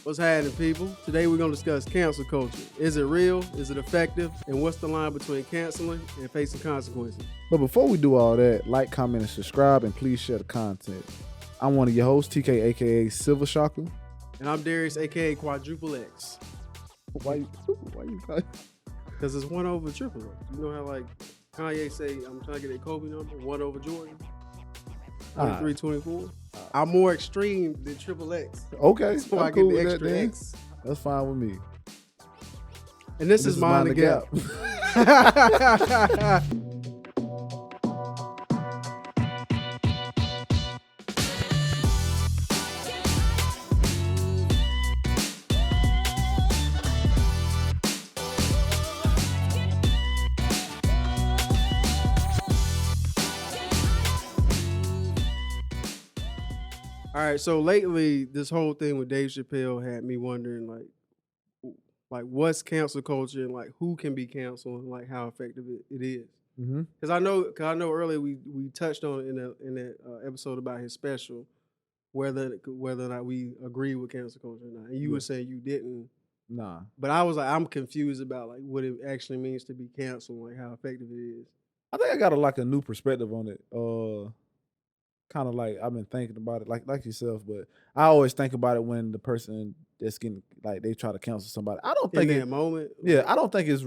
What's happening, people? Today we're going to discuss cancel culture. Is it real? Is it effective? And what's the line between canceling and facing consequences? But before we do all that, like, comment, and subscribe, and please share the content. I'm one of your hosts, TK, aka Silver Shocker. And I'm Darius, aka Quadruple X. Why you Because it's 1 over triple X. You know how like Kanye say, I'm trying to get a Kobe number, 1 over Jordan? 23-24. I'm more extreme than triple X. Okay, So I cool get the with extra that, X. That's fine with me. And this is Mind the Gap. All right, so lately, this whole thing with Dave Chappelle had me wondering, like what's cancel culture and like who can be canceled and like how effective it is. Mm-hmm. Because I know earlier we touched on it in that episode about his special, whether or not we agree with cancel culture or not. And you were saying you didn't. Nah. But I was like, I'm confused about like what it actually means to be canceled, like how effective it is. I think I got a new perspective on it. Kind of like I've been thinking about it, like yourself, but I always think about it when the person that's getting like they try to cancel somebody. I don't think in that moment. Yeah, I don't think it's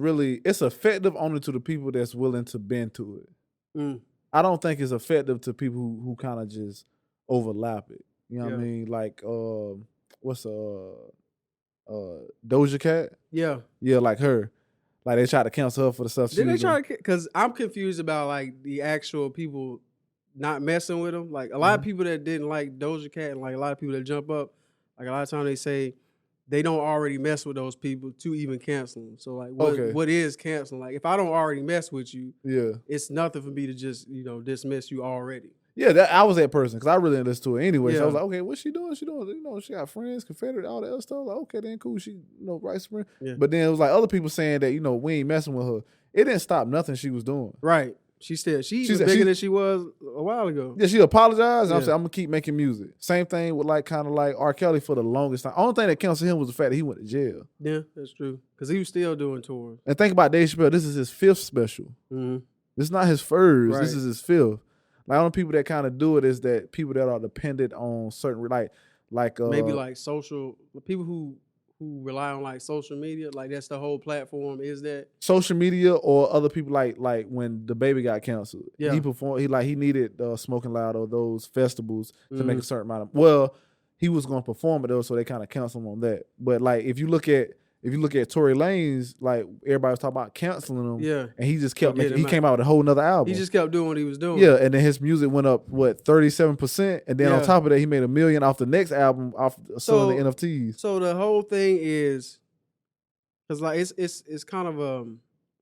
effective only to the people that's willing to bend to it. I don't think it's effective to people who kind of just overlap it. You know what I mean? Like what's Doja Cat? Yeah, like her. Like they try to cancel her for the stuff. Did they try to? Because I'm confused about like the actual people not messing with them. Like a lot of people that didn't like Doja Cat and like a lot of people that jump up, like a lot of times they say they don't already mess with those people to even cancel them. So like what is canceling? Like if I don't already mess with you, it's nothing for me to just, dismiss you already. Yeah, I was that person because I really didn't listen to it anyway. So I was like, okay, what's she doing? She got friends, Confederate, all that other stuff. Like, okay, then cool. She, right spring. Yeah. But then it was like other people saying that, we ain't messing with her. It didn't stop nothing she was doing. Right. She's bigger than she was a while ago. Yeah, she apologized. And I'm saying I'm gonna keep making music. Same thing with like kind of like R. Kelly for the longest time. Only thing that canceled him was the fact that he went to jail. Yeah, that's true. Because he was still doing tours. And think about Dave Chappelle. This is his 5th special. Mm-hmm. This is not his first. Right. This is his 5th. Like only people that kind of do it is that people that are dependent on certain like maybe like social people who rely on like social media, like that's the whole platform. Is that social media or other people like when the baby got canceled? Yeah, he performed. He needed Smoking Loud or those festivals to make a certain amount of. Well, he was going to perform at those, so they kind of canceled him on that. But like if you look at Tory Lanez, like everybody was talking about canceling him, and he just kept making. He came out with a whole nother album. He just kept doing what he was doing. Yeah, and then his music went up 37%, and then on top of that, he made $1 million off the next album off selling the NFTs. So the whole thing is, because like it's kind of a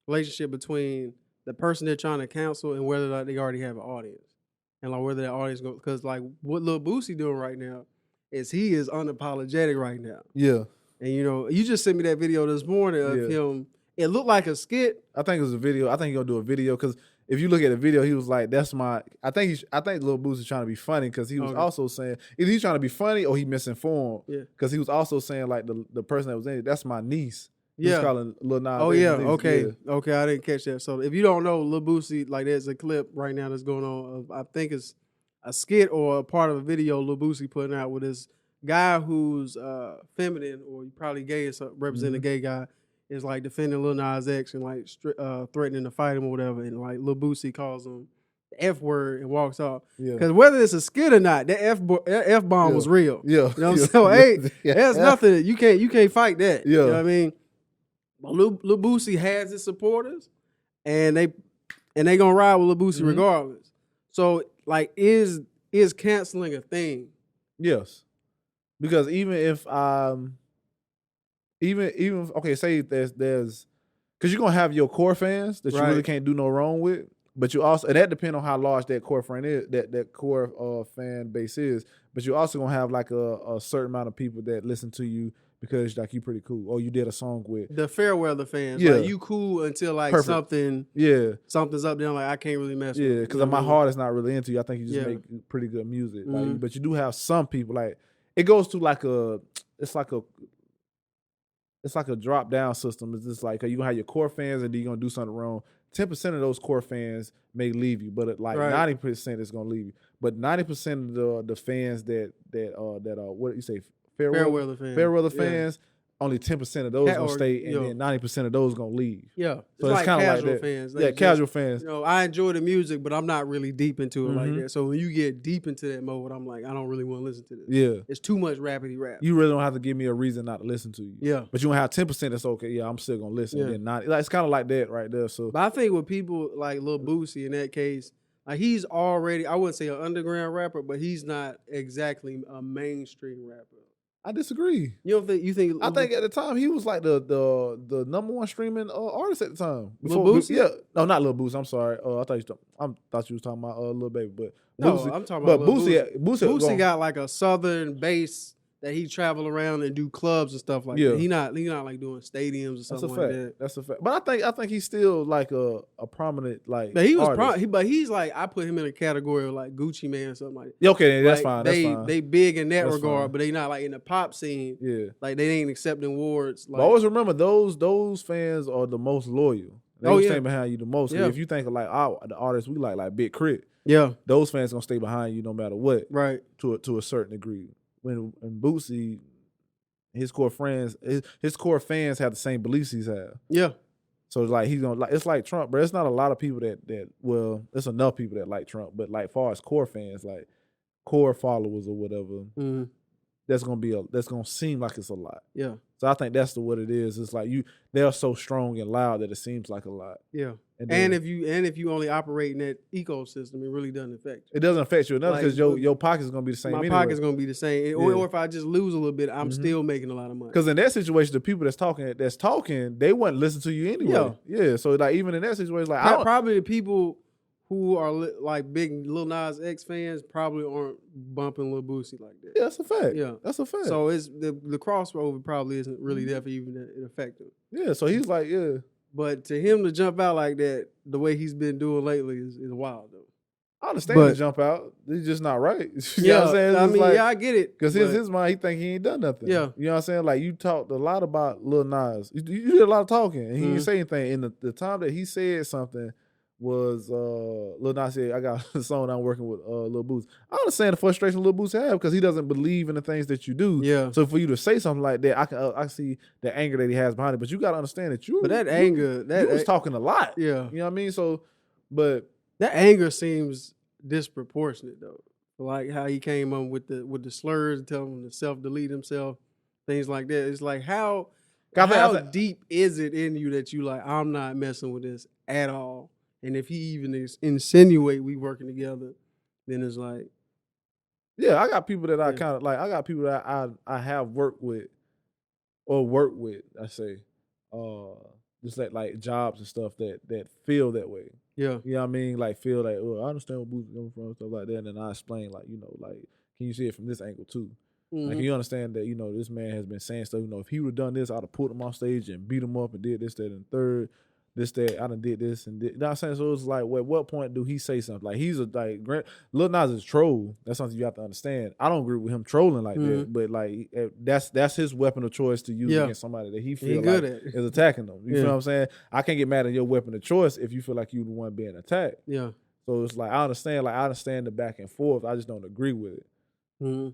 relationship between the person they're trying to cancel and whether or not they already have an audience, and like whether that audience goes. Because like what Lil Boosie doing right now is he is unapologetic right now. Yeah. And you just sent me that video this morning of him. It looked like a skit. I think it was a video. I think he's gonna do a video because if you look at the video, he was like, "That's my." I think Lil Boosie's trying to be funny because he was also saying either he's trying to be funny or he misinformed. Yeah. Because he was also saying like the person that was in it, that's my niece. He's calling Lil Nas. Oh yeah. Okay. Yeah. Okay. I didn't catch that. So if you don't know Lil Boosie, like there's a clip right now that's going on. I think it's a skit or a part of a video Lil Boosie putting out with his guy who's feminine or probably gay or something, representing a gay guy, is like defending Lil Nas X and like threatening to fight him or whatever, and like Lil Boosie calls him the F word and walks off. Because whether it's a skit or not, that F bomb was real. Yeah, you know what I'm saying? Hey, there's nothing you can't fight that. Yeah, you know what I mean. But Lil Boosie has his supporters, and they gonna ride with Lil Boosie regardless. So like, is canceling a thing? Yes. Because even if okay, say there's because you're gonna have your core fans that you really can't do no wrong with, but you also, and that depends on how large that core fan is, that core fan base is. But you also gonna have like a certain amount of people that listen to you because like you pretty cool or you did a song with the fair weather fans. Yeah, like, you cool until like something's up there. Like I can't really mess with. Yeah, because my heart is not really into you. I think you just make pretty good music. Like, but you do have some people like. It goes to like it's like a drop down system. It's just like you're gonna have your core fans, and then you're gonna do something wrong. 10% of those core fans may leave you, but like 90% is gonna leave you. But 90% of the fans that what do you say, fair weather fans, only 10% of those gonna stay, and then 90% of those gonna leave. Yeah, so it's like kind of like casual that. fans. Yeah, casual fans. You know, I enjoy the music, but I'm not really deep into it like that. So when you get deep into that mode, I'm like, I don't really want to listen to this. Yeah, it's too much rapidy rap. You really don't have to give me a reason not to listen to you. Yeah, but you gonna have 10% that's okay. Yeah, I'm still gonna listen. And then 90, like, it's kind of like that right there. So, but I think with people like Lil Boosie in that case, like he's already, I wouldn't say an underground rapper, but he's not exactly a mainstream rapper. I disagree. You don't think? You think? I think at the time he was like the number one streaming artist at the time. Lil Boosie? Yeah, no, not Lil Boosie. I'm sorry. I thought you was talking about Lil Baby, but no, Boosie. I'm talking about Lil Boosie. Boosie got like a southern base that he travel around and do clubs and stuff like that. He not like doing stadiums or something like that. That's a fact. But I think he's still like a prominent like. But he was but he's like, I put him in a category of like Gucci Mane or something like that. Yeah, okay, that's like, fine. They big in that regard, fine. but they not like in the pop scene. Yeah, like they ain't accepting awards. Like, but always remember those fans are the most loyal. They stay behind you the most. Yeah. If you think of like the artists we like Big Crit. Yeah, those fans gonna stay behind you no matter what. Right. To a certain degree. When Boosie, his core fans have the same beliefs he's have. Yeah. So it's like he's gonna it's like Trump, but it's not a lot of people that well, it's enough people that like Trump, but like far as core fans, like core followers or whatever, that's gonna seem like it's a lot. Yeah. So I think that's what it is. It's like they're so strong and loud that it seems like a lot. Yeah. And if you only operate in that ecosystem, it really doesn't affect you. It doesn't affect you enough because your pocket's gonna be the same. My pocket's gonna be the same. Or if I just lose a little bit, I'm still making a lot of money. Because in that situation, the people that's talking, they wouldn't listen to you anyway. Yeah. So like even in that situation, like probably the people who are like big Lil Nas X fans probably aren't bumping Lil Boosie like that. Yeah, that's a fact. Yeah, that's a fact. So it's the crossover probably isn't really there for even to affect him. Yeah. So he's like, yeah. But to him to jump out like that, the way he's been doing lately is wild though. I understand the jump out. It's just not right. You know what I'm saying? I mean, like, I get it. Because his mind, he think he ain't done nothing. Yeah. You know what I'm saying? Like, you talked a lot about Lil Nas. You did a lot of talking, and he didn't say anything. And the time that he said something was Lil Nas said, I got a song I'm working with Lil Boosie. I understand the frustration Lil Boosie have because he doesn't believe in the things that you do. Yeah. So for you to say something like that, I see the anger that he has behind it. But you got to understand that you was talking a lot. Yeah. You know what I mean? So, but that anger seems disproportionate though. Like how he came on with the slurs and telling him to self-delete himself, things like that. It's like how deep is it in you that you like, I'm not messing with this at all? And if he even insinuate we working together, then it's like, yeah, I got people that I kind of like. I got people that I have worked with, I say, just like jobs and stuff that feel that way. Yeah, you know what I mean. Like feel like, I understand where Boosie's coming from, stuff like that. And then I explain like, like, can you see it from this angle too? Like, you understand that this man has been saying stuff. If he would have done this, I'd have pulled him off stage and beat him up and did this, that, and third. This, that, I done did this and did. You know what I'm saying? So it's like, at what point do he say something? Like, he's Lil Nas is a troll. That's something you have to understand. I don't agree with him trolling like that, but like, that's his weapon of choice to use against somebody that he feels like is attacking them. You feel what I'm saying? I can't get mad at your weapon of choice if you feel like you're the one being attacked. Yeah. So it's like, I understand the back and forth. I just don't agree with it. Mm-hmm.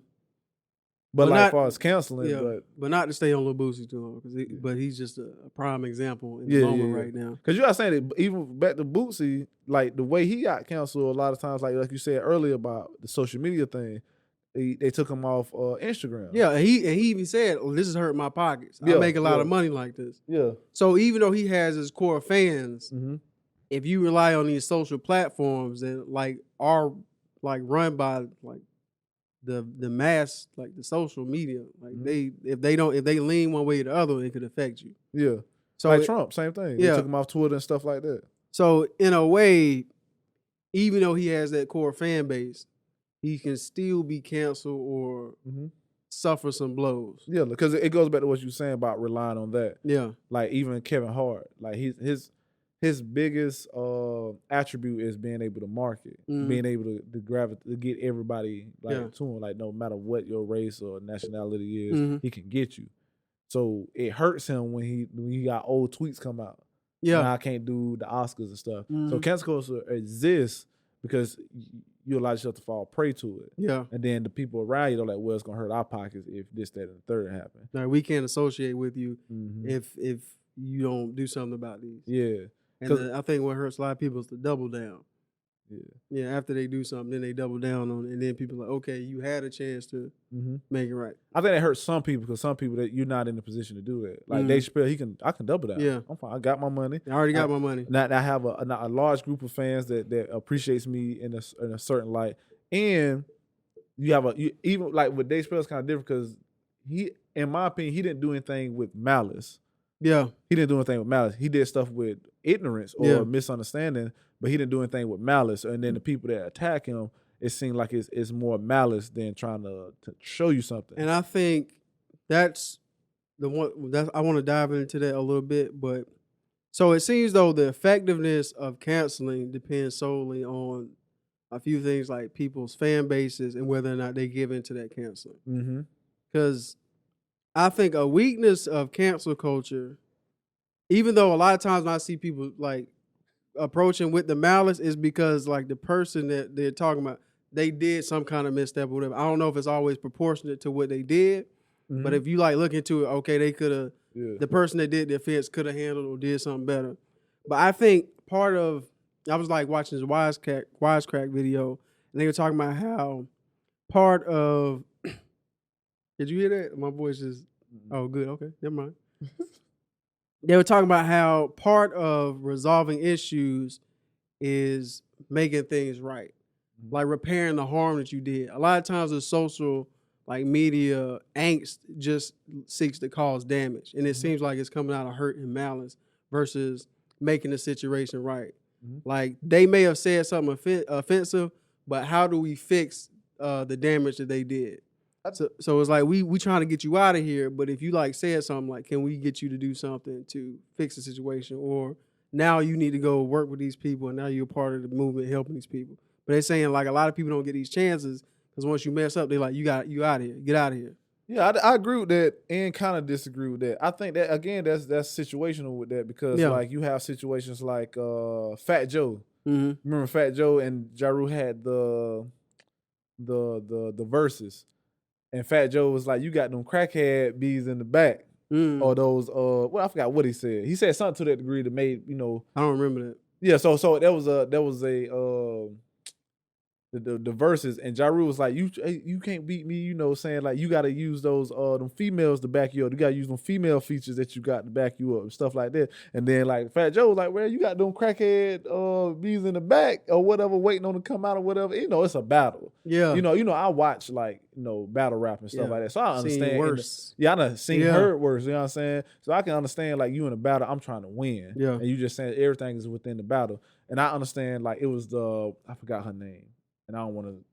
But like, as far as canceling, but not to stay on Lil Boosie too long, but he's just a prime example in the moment right now. Because you got saying that even back to Boosie, like the way he got canceled a lot of times, like you said earlier about the social media thing, they took him off Instagram. Yeah, and he even said, "This has hurt my pockets. I make a lot of money like this." Yeah. So even though he has his core fans, if you rely on these social platforms that like are like run by like the mass, like the social media, like if they lean one way or the other, it could affect you. Yeah. So like Trump, same thing. Yeah. They took him off Twitter and stuff like that. So in a way, even though he has that core fan base, he can still be canceled or suffer some blows. Yeah, because it goes back to what you were saying about relying on that. Yeah. Like even Kevin Hart, like his biggest attribute is being able to market, being able to get everybody to him. Like no matter what your race or nationality is, he can get you. So it hurts him when he got old tweets come out. Yeah, now I can't do the Oscars and stuff. So cancel culture exists because you allow yourself to fall prey to it. Yeah, and then the people around you are like, well, it's gonna hurt our pockets if this, that, and the third happen. Like we can't associate with you if you don't do something about these. Yeah. And I think what hurts a lot of people is to double down. Yeah. After they do something, then they double down on it, and then people are like, okay, you had a chance to make it right. I think that hurts some people because some people that you're not in the position to do that. Like Dave Chappelle, I can double down. Yeah, I'm fine. I got my money. I already got my money. Now I have a large group of fans that appreciates me in a certain light, and even like with Dave Chappelle is kind of different because he, in my opinion, he didn't do anything with malice. Yeah, he didn't do anything with malice. He did stuff with ignorance or misunderstanding, but he didn't do anything with malice. And then the people that attack him, it seems like it's more malice than trying to show you something. And I think that's the one that I want to dive into that a little bit. But so it seems though the effectiveness of canceling depends solely on a few things like people's fan bases and whether or not they give into that canceling. Because I think a weakness of cancel culture, even though a lot of times when I see people like approaching with the malice, is because like the person that they're talking about, they did some kind of misstep or whatever. I don't know if it's always proportionate to what they did, but if you like look into it, okay, they could have, the person that did the offense could have handled or did something better. But I think I was like watching this wisecrack video, and they were talking about how part of, did you hear that? My voice is, oh, good. Okay, never mind. They were talking about how part of resolving issues is making things right, like repairing the harm that you did. A lot of times the social, like media angst just seeks to cause damage, and it seems like it's coming out of hurt and malice versus making the situation right. Like they may have said something offensive, but how do we fix the damage that they did? So it's like we trying to get you out of here, but if you like said something like, can we get you to do something to fix the situation, or now you need to go work with these people and now you're part of the movement helping these people. But they're saying like a lot of people don't get these chances because once you mess up, they're like, you out of here, get out of here. Yeah, I agree with that and kind of disagree with that. I think that again that's situational with that because like you have situations like Fat Joe. Remember Fat Joe and Ja Rule had the verses. And Fat Joe was like, you got them crackhead bees in the back. Or those, I forgot what he said. He said something to that degree that made, I don't remember that. Yeah, so there was the verses, and Ja Rule was like, you can't beat me, saying like you gotta use those them females to back you up. You gotta use them female features that you got to back you up and stuff like that. And then like Fat Joe was like, well, you got them crackhead bees in the back or whatever, waiting on to come out or whatever. It's a battle. Yeah. I watch like battle rap and stuff like that. So I understand. Seen worse. I done seen heard worse, you know what I'm saying? So I can understand like you in a battle, I'm trying to win. Yeah. And you just saying everything is within the battle. And I understand like it was I forgot her name. And I don't want to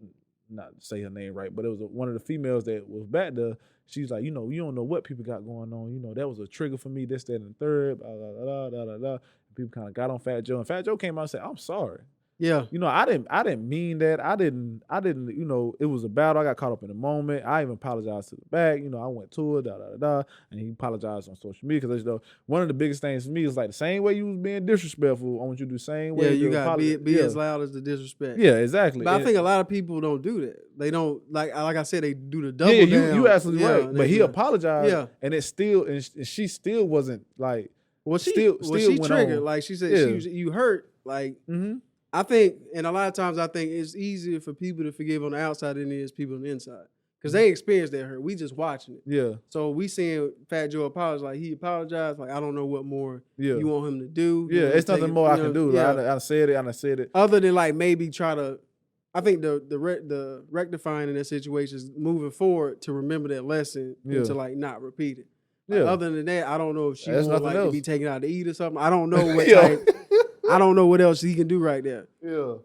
not say her name right, but it was one of the females that was back there. She's like, you don't know what people got going on. That was a trigger for me, this, that, and the third, blah, blah, blah, blah, blah, blah. People kind of got on Fat Joe. And Fat Joe came out and said, I'm sorry. Yeah. I didn't mean that. I didn't, it was a battle. I got caught up in the moment. I even apologized to the back. I went to it, and he apologized on social media because one of the biggest things for me is like the same way you was being disrespectful, I want you to do the same way. Yeah, you got to be as loud as the disrespect. Yeah, exactly. But I think a lot of people don't do that. They don't, like I said, they do the double down. You absolutely right. But he apologized, and she still wasn't like, she went triggered. On. Like she said, you hurt. Like, I think, and a lot of times I think it's easier for people to forgive on the outside than it is people on the inside. Because they experienced that hurt. We just watching it. Yeah. So we seeing Fat Joe apologize. Like, he apologized. Like, I don't know what more you want him to do. Yeah, it's nothing more I can do. Yeah. Like, I said it. Other than, like, maybe try to, I think the rectifying in that situation is moving forward to remember that lesson and to, like, not repeat it. Like, other than that, I don't know if she would like to be taken out to eat or something. I don't know what type. I don't know what else he can do right there. Yeah.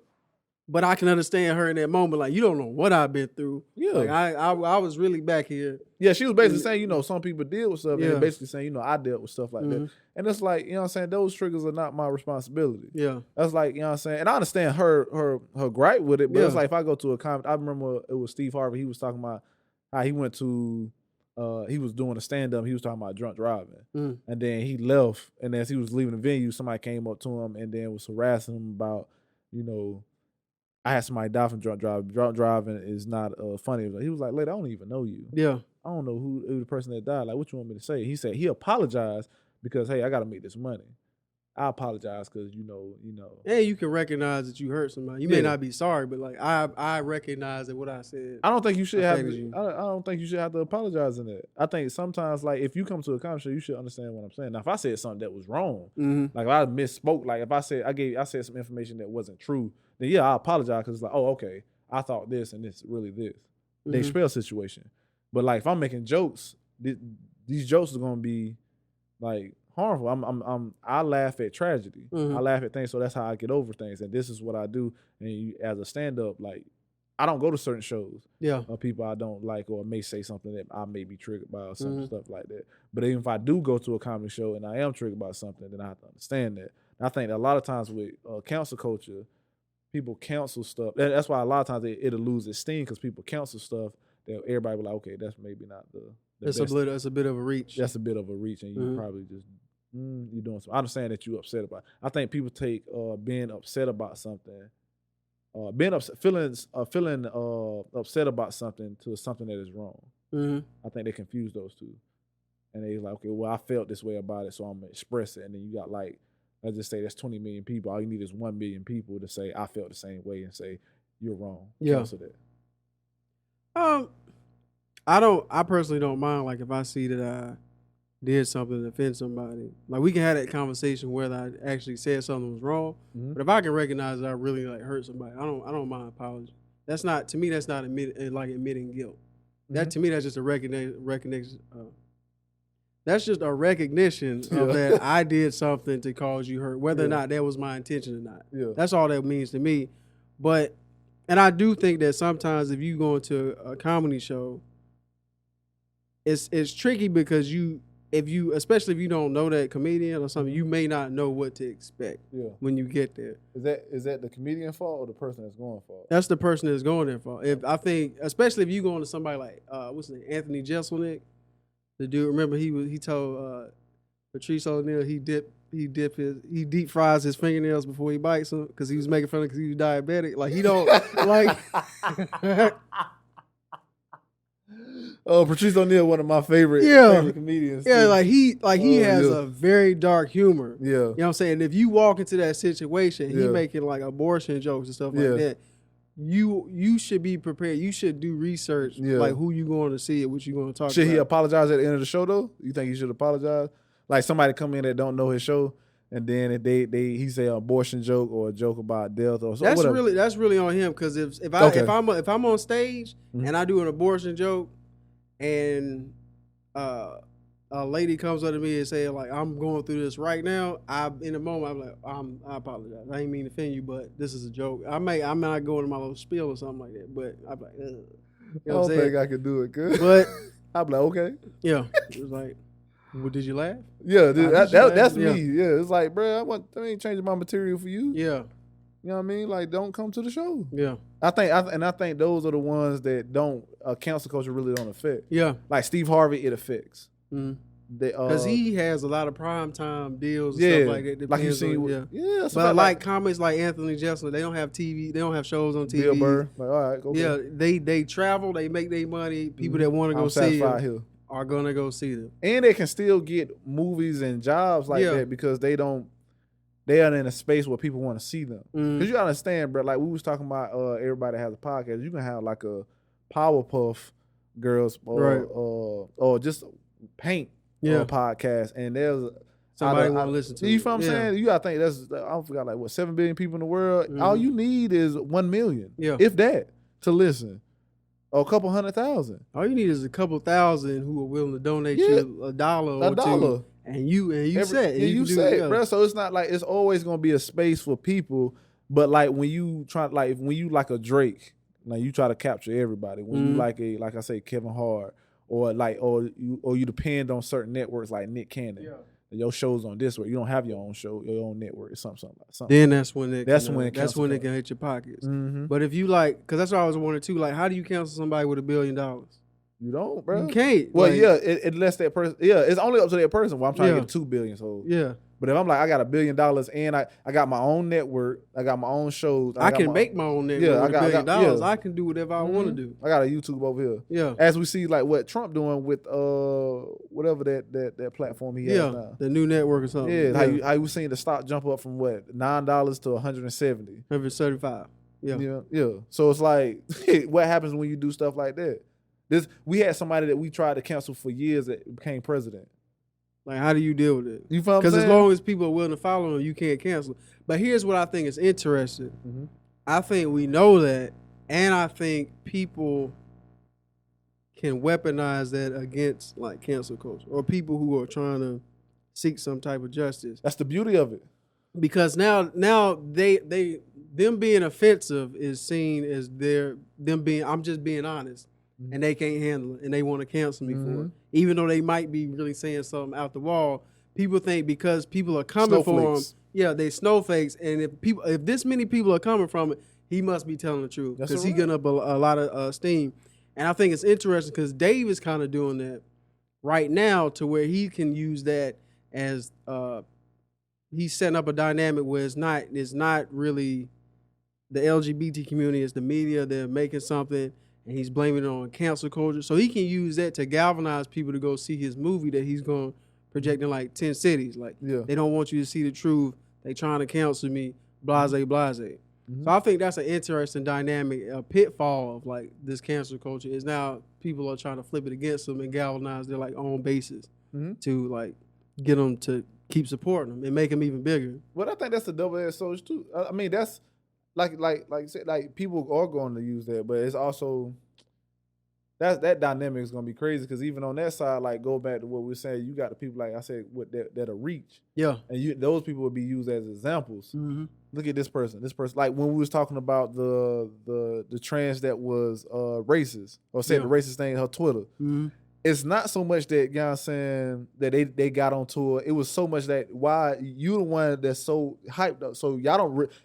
But I can understand her in that moment. Like, you don't know what I've been through. Yeah. Like, I was really back here. Yeah, she was basically saying, you know, some people deal with stuff, Yeah. and basically saying, you know, I dealt with stuff like that. And it's like, you know what I'm saying, those triggers are not my responsibility. Yeah. That's like, you know what I'm saying? And I understand her gripe with it, but it's Yeah. like if I go to a comment, I remember it was Steve Harvey, he was talking about how he went to he was doing a stand-up, he was talking about drunk driving. And then he left, and as he was leaving the venue, somebody came up to him and then was harassing him about, you know, I had somebody die from drunk driving. Drunk driving is not funny. He was like, lady, I don't even know you. Yeah. I don't know who the person that died. Like, what you want me to say? He said he apologized because, hey, I got to make this money. I apologize because, you know. Yeah, you can recognize that you hurt somebody. You may not be sorry, but like I recognize that what I said. I don't think you should have to, I don't think you should have to apologize in that. I think sometimes, like, if you come to a comedy show, you should understand what I'm saying. Now, if I said something that was wrong, like if I misspoke, like if I said I said some information that wasn't true, then yeah, I apologize because it's like, oh, okay, I thought this and it's really this. The spell situation. But like if I'm making jokes, these jokes are gonna be like harmful. I laugh at tragedy. I laugh at things, so that's how I get over things. And this is what I do. And as a stand-up, like I don't go to certain shows of people I don't like or may say something that I may be triggered by or some stuff like that. But even if I do go to a comedy show and I am triggered by something, then I have to understand that. And I think that a lot of times with cancel culture, people cancel stuff. That's why a lot of times it'll lose its steam because people cancel stuff that everybody will like, okay, that's maybe not the That's best. That's a bit of a reach. That's a bit of a reach, and you probably just you're doing something. I understand that you're upset about it. I think people take being upset about something, feeling upset about something to something that is wrong. I think they confuse those two, and they like, okay, well, I felt this way about it, so I'm gonna express it. And then you got like, let's just say there's 20 million people. All you need is 1 million people to say I felt the same way and say you're wrong. Cancel that. I personally don't mind, like, if I see that I did something to offend somebody. Like, we can have that conversation whether I actually said something was wrong. But if I can recognize that I really like hurt somebody, I don't mind apology. That's not, to me, that's not admitting guilt. That, to me, that's just a recognition. That's just a recognition of that I did something to cause you hurt, whether or not that was my intention or not. That's all that means to me. But, and I do think that sometimes if you go into a comedy show, it's tricky because especially if you don't know that comedian or something, you may not know what to expect when you get there. Is that the comedian fault or the person that's going fault? That's the person that's going there fault. I think, especially if you go into somebody like what's his name, Anthony Jeselnik, the dude. Remember he told Patrice O'Neal he deep fries his fingernails before he bites them because he was making fun of because he was diabetic. Like he don't like. Oh, Patrice O'Neal, one of my favorite comedians. Yeah, too. he has a very dark humor. Yeah. You know what I'm saying? If you walk into that situation, he making like abortion jokes and stuff like that, you should be prepared. You should do research, like who you going to see and what you going to talk about. Should he apologize at the end of the show though? You think he should apologize? Like somebody come in that don't know his show and then if he say an abortion joke or a joke about death or something. That's really on him because if I'm on stage and I do an abortion joke and a lady comes up to me and say like I'm going through this right now, in the moment I'm like I apologize. I ain't mean to offend you, but this is a joke. I might go into my little spiel or something like that, but I'm like, ugh. I don't think I could do it good. But I'm like, okay. Yeah, it was like, well, did you laugh? Yeah, dude, that's me. Yeah, it's like, bro, I ain't changing my material for you. Yeah. You know what I mean? Like, don't come to the show. Yeah. I think those are the ones that don't cancel culture really don't affect. Yeah. Like Steve Harvey, it affects. Because he has a lot of primetime deals and stuff like that. Like you seen, but like comics like Anthony Jeselnik, they don't have TV, they don't have shows on TV. Bill Burr, like, all right, okay. Yeah, they travel, they make their money. People that want to go see them are gonna go see them, and they can still get movies and jobs like that because they are in a space where people want to see them. Because you gotta understand, bro. Like we was talking about, everybody has a podcast. You can have like a Powerpuff Girls or just Paint podcast, and there's somebody want to listen to. You know what I'm saying? You gotta think I forgot like 7 billion people in the world. All you need is 1 million, if that, to listen. Or a couple 100,000. All you need is a couple thousand who are willing to donate you a dollar or two. And you set, bro. So it's not like it's always gonna be a space for people, But like when you try, like when you like a Drake, like you try to capture everybody. When you like I say, Kevin Hart, or you depend on certain networks like Nick Cannon. Yeah. Your show's on this way. You don't have your own show, your own network, or something. Then that's when it can hit your pockets. Mm-hmm. But if you like, because that's what I was wondering too. Like, how do you cancel somebody with $1 billion? You don't, bro. You can't. Well, yeah, unless that person. Yeah, it's only up to that person. Well, I'm trying to get $2 billion. So yeah. But if I'm like, I got $1 billion and I got my own network, I got my own shows. I can make my own network with $1 billion. I can do whatever I want to do. I got a YouTube over here. Yeah. As we see, like what Trump doing with whatever that platform he has now. The new network or something. Yeah. How you seen the stock jump up from what $9 to 170. 175. Yeah. Yeah. So it's like, what happens when you do stuff like that? We had somebody that we tried to cancel for years that became president. Like, how do you deal with it? You feel what I'm saying? Because as long as people are willing to follow him, you can't cancel. But here's what I think is interesting. Mm-hmm. I think we know that, and I think people can weaponize that against like cancel culture or people who are trying to seek some type of justice. That's the beauty of it. Because now them being offensive is seen as them being, I'm just being honest. Mm-hmm. And they can't handle it, and they want to cancel me for it. Even though they might be really saying something out the wall, people think because people are coming for him, they snowflakes. And if this many people are coming from it, he must be telling the truth because he's getting up a lot of steam. And I think it's interesting because Dave is kind of doing that right now to where he can use that as he's setting up a dynamic where it's not really the LGBT community, it's the media. They're making something. And he's blaming it on cancel culture. So he can use that to galvanize people to go see his movie that he's going to project in like 10 cities. Like, they don't want you to see the truth. They trying to cancel me, blase. Mm-hmm. So I think that's an interesting dynamic. A pitfall of like this cancel culture is now people are trying to flip it against them and galvanize their like own bases to like get them to keep supporting them and make them even bigger. Well, I think that's a double-edged sword too. I mean, that's like you said, like people are going to use that, but it's also that dynamic is gonna be crazy because even on that side, like go back to what we were saying, you got the people like I said that'll reach, and those people will be used as examples. Mm-hmm. Look at this person, like when we was talking about the trans that was racist or said the racist thing on her Twitter. Mm-hmm. It's not so much that, you know what I'm saying, that they got on tour. It was so much that why you the one that's so hyped up. So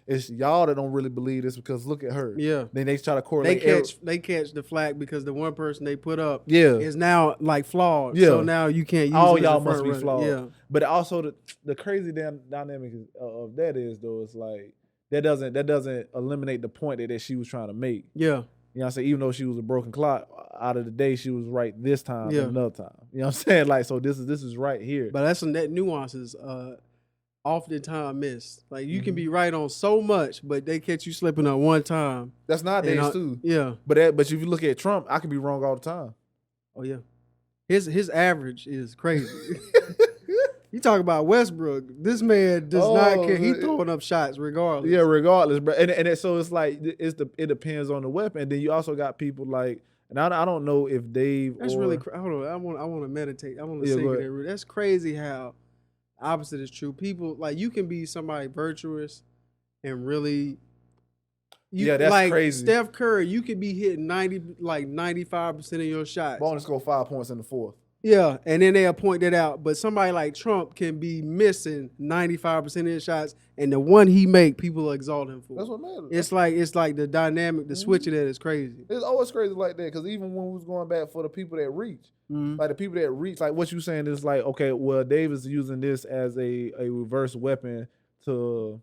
it's y'all that don't really believe this because look at her. Yeah. Then they try to correlate. They catch the flack because the one person they put up Yeah. is now like flawed. Yeah. So now you can't use all it y'all must be flawed. Yeah. But also the crazy dynamic of that is though, it's like that doesn't eliminate the point that she was trying to make. Yeah. You know what I'm saying? Even though she was a broken clock, out of the day she was right this time and another time. You know what I'm saying? Like, so this is right here. But that's some that nuances oftentimes missed. Like you can be right on so much, but they catch you slipping on one time. That's nowadays too. Yeah. But if you look at Trump, I could be wrong all the time. Oh yeah. His average is crazy. You talk about Westbrook. This man does not care. He's throwing up shots regardless. Yeah, regardless, bro. And so it's like it depends on the weapon. And then you also got people like, and I don't know if Dave. That's really. Hold on. I want to meditate. I want to sink in there. That's crazy how opposite is true. People like you can be somebody virtuous and really. That's like crazy. Steph Curry, you could be hitting 95% of your shots. Bonus score 5 points in the fourth. Yeah, and then they'll point that out. But somebody like Trump can be missing 95% of his shots, and the one he make, people exalt him for. That's what matters. It's like the dynamic, the switch of that is crazy. It's always crazy like that because even when we was going back for the people that reach, like the people that reach, like what you saying is like, okay, well, Dave is using this as a reverse weapon to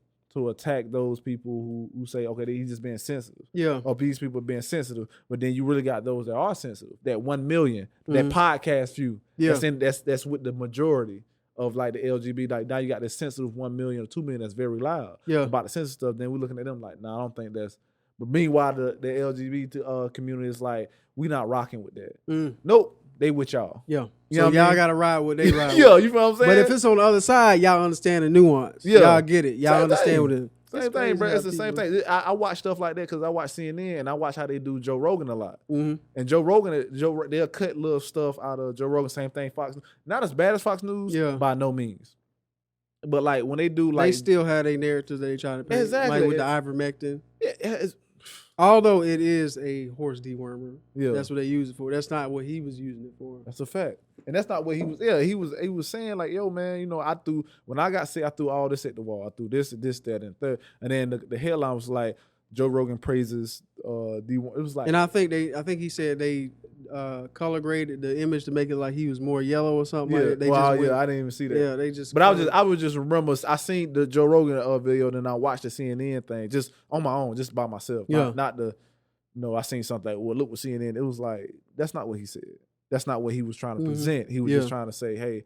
attack those people who say, okay, he's just being sensitive. Yeah. Or these people are being sensitive. But then you really got those that are sensitive. That 1 million, that podcast view. Yeah. That's with the majority of like the LGBT. Like now you got this sensitive 1 million or 2 million that's very loud. Yeah. About the sensitive stuff. Then we're looking at them like, I don't think that's. But meanwhile, the LGBT community is like, we not rocking with that. Nope. They with y'all. Yeah. You so know y'all got to ride what they ride Yeah, with. you feel what I'm saying? But if it's on the other side, y'all understand the nuance. Yeah. Y'all get it. Y'all understand what it is. Same thing, bro. It's the same thing. I watch stuff like that because I watch CNN and I watch how they do Joe Rogan a lot. And Joe Rogan, they'll cut little stuff out of Joe Rogan. Same thing, Fox. Not as bad as Fox News, by no means. But like when they do like they still have a narrative that they trying to paint. Exactly. Like with the ivermectin. Yeah, Although it is a horse dewormer. Yeah. That's what they use it for. That's not what he was using it for. That's a fact. And that's not what he was. Yeah, he was saying like, yo, man, you know, when I got sick, I threw all this at the wall. I threw this, that, and third. And then the headline was like, Joe Rogan praises D1. It was like, and I think he said they color graded the image to make it like he was more yellow or something. Yeah, like that. I didn't even see that. Yeah, they just. But I would just remember I seen the Joe Rogan video, then I watched the CNN thing just on my own, just by myself. Yeah. Not the. No, I seen something like, well, look what CNN. It was like, that's not what he said. That's not what he was trying to present. He was just trying to say, hey,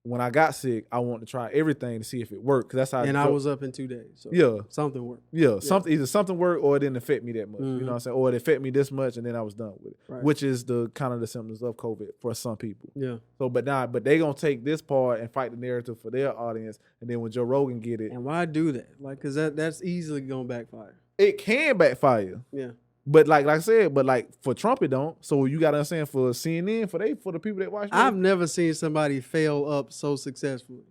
when I got sick, I wanted to try everything to see if it worked. Cause that's how. And I was up in 2 days. So something worked. Yeah, either something worked or it didn't affect me that much. You know what I'm saying? Or it affected me this much, and then I was done with it. Right. Which is the kind of the symptoms of COVID for some people. Yeah. So, but they gonna take this part and fight the narrative for their audience, and then when Joe Rogan get it, and why do that? Like, cause that's easily gonna backfire. It can backfire. Yeah. But like I said, for Trump it don't. So you gotta understand for CNN, for the people that watch. I've never seen somebody fail up so successfully.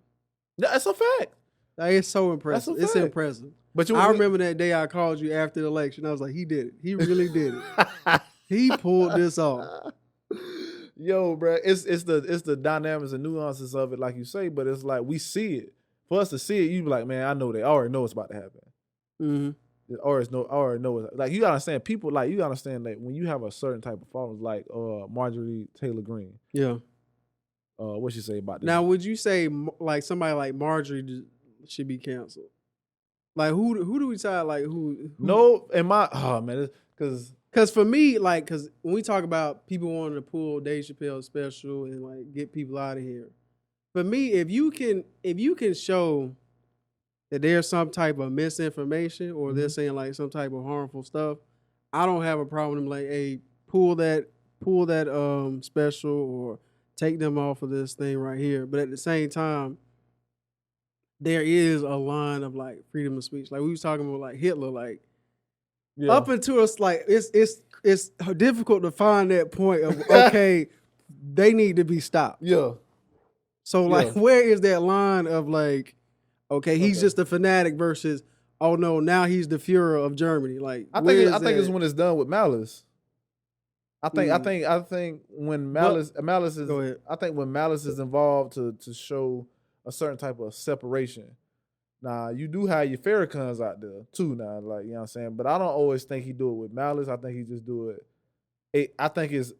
That's a fact. Like, it's so impressive. It's impressive. But I remember that day I called you after the election. I was like, he did it. He really did it. He pulled this off. Yo, bro, it's the dynamics and nuances of it, like you say. But it's like we see it. For us to see it, you be like, man, I already know it's about to happen. Mm-hmm. I already know like you gotta understand people like you gotta understand that when you have a certain type of followers like Marjorie Taylor Greene. Yeah. What she say about this? Now, would you say like somebody like Marjorie should be canceled? Like who do we decide like who? No, man, because for me, like, because when we talk about people wanting to pull Dave Chappelle's special and like get people out of here, for me, if you can show that there's some type of misinformation or they're saying like some type of harmful stuff, I don't have a problem with them like, hey, pull that special or take them off of this thing right here. But at the same time, there is a line of like freedom of speech. Like we was talking about like Hitler, like up until us, like it's difficult to find that point of okay, they need to be stopped. Yeah. So like where is that line of like, okay, he's just a fanatic versus, oh no, now he's the Führer of Germany. Like I think it's when it's done with malice. I think when malice is go ahead. I think when malice is involved to show a certain type of separation. Now you do have your Farrakhan's out there too now, like you know what I'm saying. But I don't always think he do it with malice. I think he just do it. I think it's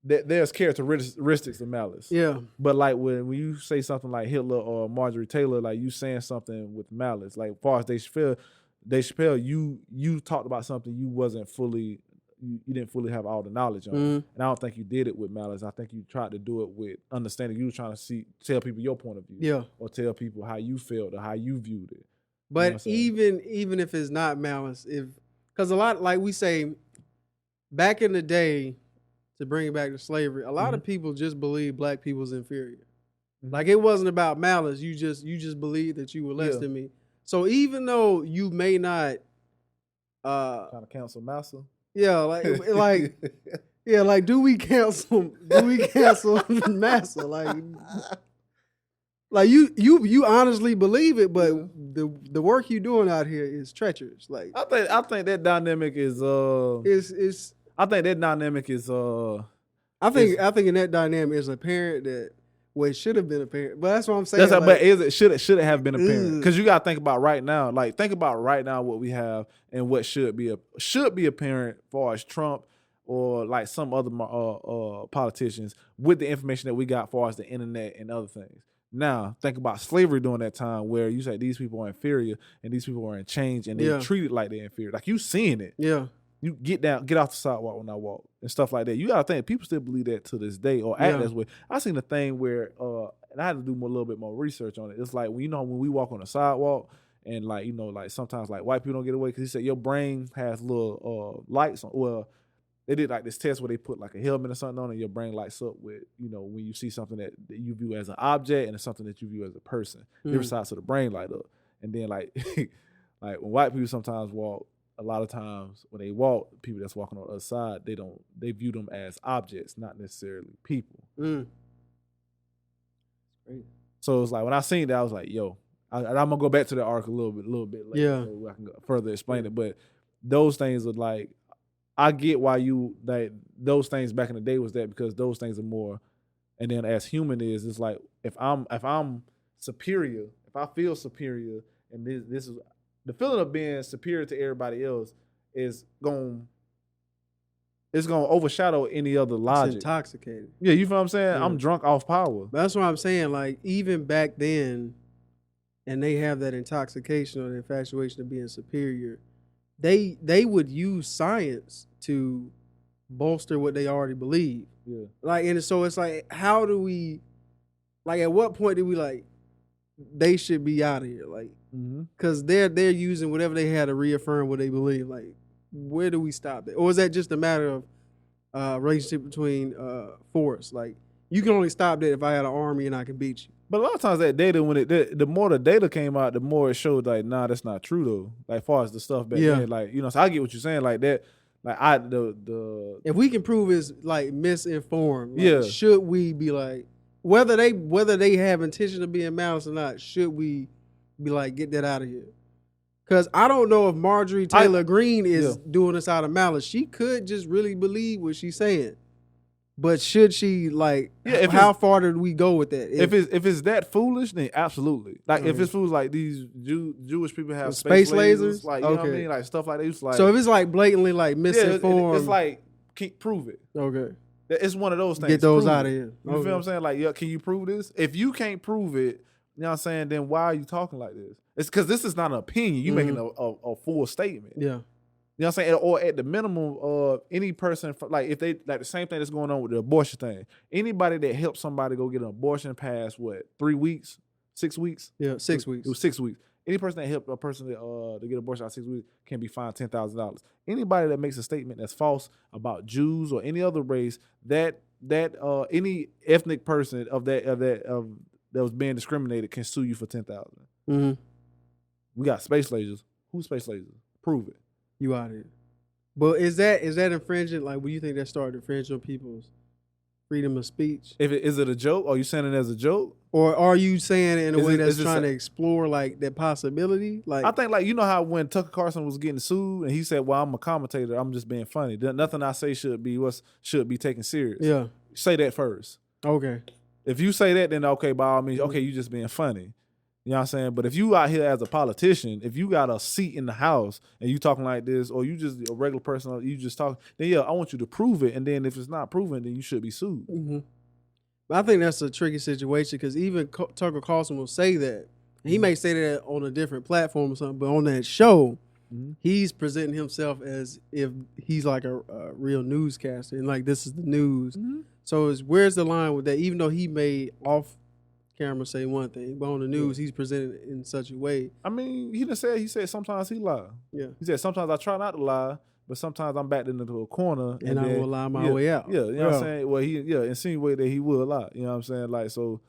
there's characteristics of malice. Yeah. But like when you say something like Hitler or Marjorie Taylor, like you saying something with malice. Like as far as Dave Chappelle, you talked about something you wasn't fully, you didn't fully have all the knowledge on. And I don't think you did it with malice. I think you tried to do it with understanding. You were trying to tell people your point of view. Yeah. Or tell people how you felt or how you viewed it. But even if it's not malice, because a lot, like we say, back in the day, to bring it back to slavery, a lot of people just believe black people's inferior. Like it wasn't about malice. You just believed that you were less than me. So even though you may not trying to cancel massa. Yeah, like yeah, like do we cancel massa? Like you honestly believe it, but the work you're doing out here is treacherous. Like I think that dynamic is I think that dynamic is I think in that dynamic is apparent that it should have been apparent. But that's what I'm saying. But should it have been apparent? Because you gotta think about right now. Like think about right now what we have and what should be apparent as far as Trump or like some other politicians with the information that we got as far as the internet and other things. Now, think about slavery during that time where you say these people are inferior and these people are in change and they're treated like they're inferior. Like you seeing it. Yeah. You get off the sidewalk when I walk and stuff like that. You gotta think people still believe that to this day or act that way. I seen the thing where and I had to do a little bit more research on it. It's like when we walk on the sidewalk and like like sometimes like white people don't get away because he said your brain has little lights on. Well, they did like this test where they put like a helmet or something on and your brain lights up with when you see something that you view as an object and it's something that you view as a person. Different sides of the brain light up. And then like like when white people sometimes walk. A lot of times when they walk, people that's walking on the other side, they view them as objects, not necessarily people. Great. So it's like when I seen that, I was like, yo, I'm gonna go back to the arc a little bit later, Yeah. so I can further explain it. But those things are like, I get why you like those things back in the day was that because those things are more. And then as human it's like if I'm superior, if I feel superior, and this is the feeling of being superior to everybody else is going. It's gonna overshadow any other logic. It's intoxicated. Yeah, you feel what I'm saying? Yeah. I'm drunk off power. But that's what I'm saying. Like even back then, and they have that intoxication or the infatuation of being superior. They would use science to bolster what they already believe. Yeah. Like, and so it's like, how do we, like, at what point do we like, they should be out of here? Like, because they're using whatever they had to reaffirm what they believe. Like, where do we stop that? Or is that just a matter of relationship between force? Like, you can only stop that if I had an army and I can beat you. But a lot of times that data, when the more the data came out, the more it showed like, nah, that's not true though. Like, as far as the stuff back then, like, you know, so I get what you're saying, like that. Like if we can prove it's like misinformed, like, should we be like whether they have intention of being malice or not? Should we be like get that out of here? Because I don't know if Marjorie Taylor Greene is doing this out of malice. She could just really believe what she's saying. But should she like? How far did we go with that? If it's that foolish, then absolutely. Like if it's foolish, like these Jewish people have space lasers, like you know what I mean, like stuff like that. Like, so if it's like blatantly like misinformed, it's like prove it. Okay, it's one of those things. Get those out of here. You feel what I'm saying? Like, can you prove this? If you can't prove it, you know what I'm saying? Then why are you talking like this? It's because this is not an opinion. You making a full statement. Yeah. You know what I'm saying? Or at the minimum, any person, like if they, like the same thing that's going on with the abortion thing. Anybody that helps somebody go get an abortion past, 3 weeks, 6 weeks? Yeah, 6 weeks. It was 6 weeks. Any person that helped a person to get abortion out 6 weeks can be fined $10,000. Anybody that makes a statement that's false about Jews or any other race, that any ethnic person that was being discriminated can sue you for $10,000. We got space lasers. Who's space lasers? Prove it. You out here. But is that infringing? Like, what do you think that started infringing on people's freedom of speech? Is it a joke? Are you saying it as a joke? Or are you saying it in a way that's trying to explore like that possibility? Like, I think like, you know how when Tucker Carlson was getting sued and he said, well, I'm a commentator, I'm just being funny. Nothing I say should be taken serious. Yeah. Say that first. Okay. If you say that, then okay, by all means, okay, you just being funny. You know what I'm saying? But if you out here as a politician, if you got a seat in the House and you talking like this, or you just a regular person, or you just talk, then I want you to prove it. And then if it's not proven, then you should be sued. But I think that's a tricky situation because even Tucker Carlson will say that. He may say that on a different platform or something, but on that show, he's presenting himself as if he's like a real newscaster and like this is the news. So where's the line with that? Even though he may off camera say one thing, but on the news he's presented in such a way. I mean, he said sometimes he lie. Yeah. He said sometimes I try not to lie, but sometimes I'm backed into a corner and I will lie my way out. Yeah, you know what I'm saying? Well, he insinuated that he will lie. You know what I'm saying? Like, so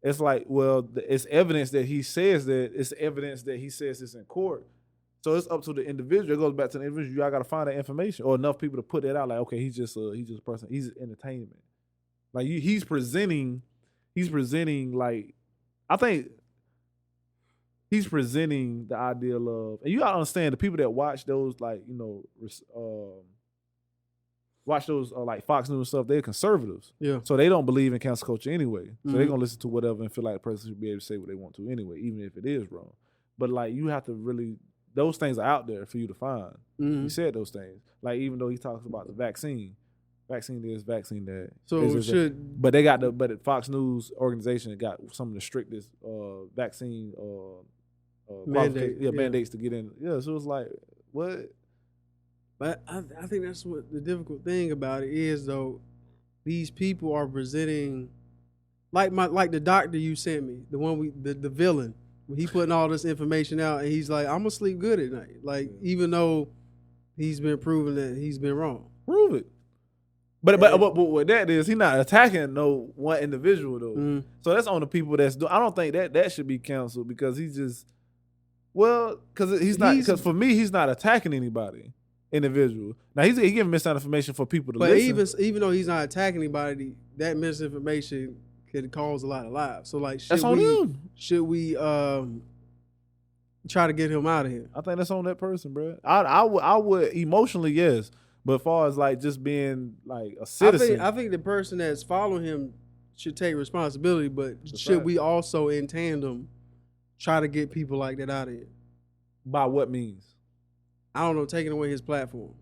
it's like, well, it's evidence that he says that. It's evidence that he says this in court. So it's up to the individual. It goes back to the individual. Y'all got to find that information or enough people to put that out. Like, okay, he's just a person. He's entertainment. Like he's presenting like, I think he's presenting the ideal of, and you gotta understand the people that watch those, like, you know, watch those like Fox News stuff, they're conservatives. Yeah. So they don't believe in cancel culture anyway. So they're gonna listen to whatever and feel like the person should be able to say what they want to anyway, even if it is wrong. But like, you have to really, those things are out there for you to find. He said those things. Like, even though he talks about the vaccine this, vaccine that. So but they got but Fox News organization got some of the strictest vaccine mandates to get in. Yeah, so it's like, what? But I think that's what the difficult thing about it is, though. These people are presenting like the doctor you sent me, the one the villain. When he putting all this information out and he's like, I'm gonna sleep good at night. Like, even though he's been proven that he's been wrong. Prove it. But what that is, he's not attacking no one individual though. So that's on the people that's doing. I don't think that should be canceled because he's just, well, because for me he's not attacking anybody individual. Now he's giving misinformation for people to listen. But even though he's not attacking anybody, that misinformation could cause a lot of lives. So like, That's on them. should we try to get him out of here? I think that's on that person, bro. I would emotionally, yes, but as far as like just being like a citizen, I think the person that's following him should take responsibility, but should we also in tandem try to get people like that out of here? By what means? I don't know, taking away his platform.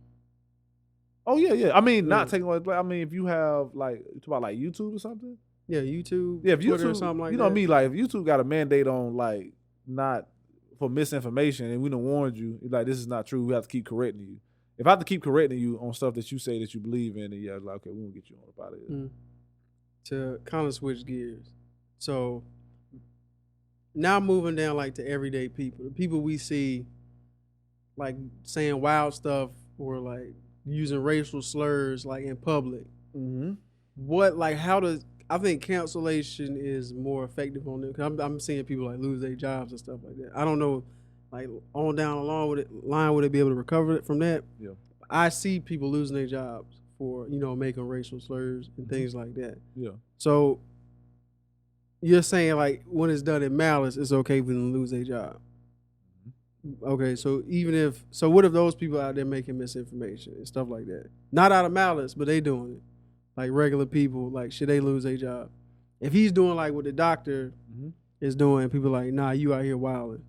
Oh yeah. I mean, not taking away. I mean, if you have like, you talk about like YouTube or something. Yeah, YouTube. Yeah, if Twitter YouTube, or something like that. you know what I mean? Like if YouTube got a mandate on like not for misinformation, and we done warned you, like this is not true. We have to keep correcting you. If I have to keep correcting you on stuff that you say that you believe in, then yeah, like okay, we won't get you on about it. To kind of switch gears, so now moving down like to everyday people, the people we see like saying wild stuff or like using racial slurs like in public. What like how does I think cancellation is more effective on them because I'm seeing people like lose their jobs and stuff like that. I don't know, like on down the line would it be able to recover it from that? Yeah, I see people losing their jobs for making racial slurs and things like that. Yeah. So you're saying like when it's done in malice, it's okay for them to lose their job. Okay, so what if those people out there making misinformation and stuff like that? Not out of malice, but they doing it. Like regular people, like should they lose their job? If he's doing like what the doctor is doing, people like, nah, you out here wilding.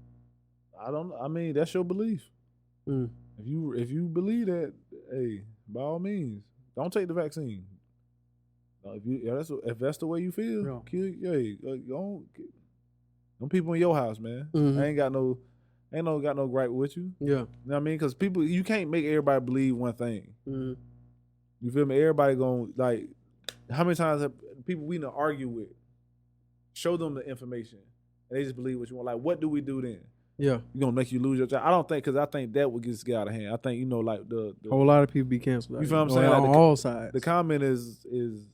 I mean, that's your belief. If you believe that, hey, by all means, don't take the vaccine. If that's the way you feel, don't people in your house, man. I ain't got no gripe with you. Yeah, you know what I mean, because people, you can't make everybody believe one thing. You feel me? Everybody going like, how many times have people we done argue with, show them the information, and they just believe what you want. Like, what do we do then? Yeah, you gonna make you lose your job? I don't think, because I think that would get out of hand. I think like the whole lot of people be canceled. You feel what I'm saying? Like on all sides. The comment is